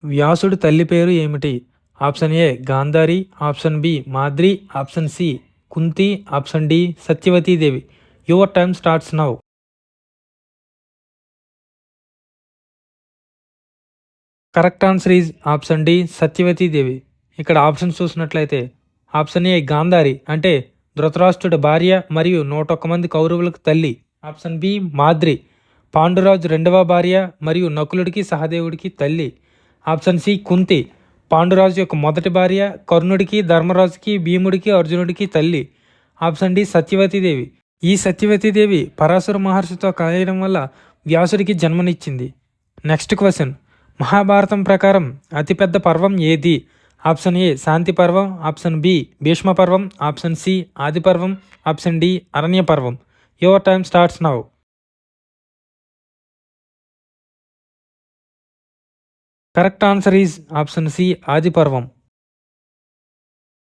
వ్యాసుడి తల్లి పేరు ఏమిటి? Option A Gandhari, option B Madri, option C Kunti, option D Satyavatidevi. Your time starts now. Correct answer is option D Satyavatidevi. ఇక్కడ option చూసినట్లయితే option A Gandhari అంటే ధృతరాష్ట్రుడి భార్య మరియు 101 మంది కౌరవులకు తల్లి. ఆప్షన్ బి మాద్రి పాండురాజు రెండవ భార్య మరియు నకులుడికి సహదేవుడికి తల్లి. ఆప్షన్ సి కుంతి పాండురాజు యొక్క మొదటి భార్య, కర్ణుడికి, ధర్మరాజుకి, భీముడికి, అర్జునుడికి తల్లి. Option D Satyavatidevi. ఈ సత్యవతీదేవి పరాశర మహర్షితో కలయడం వల్ల వ్యాసుడికి జన్మనిచ్చింది. Next question. మహాభారతం ప్రకారం అతిపెద్ద పర్వం ఏది? ఆప్షన్ ఏ శాంతి పర్వం, ఆప్షన్ బి భీష్మ పర్వం, ఆప్షన్ సి ఆది పర్వం, option D Aranya Parvam. Your time starts now. Correct answer is option C Adi పర్వం.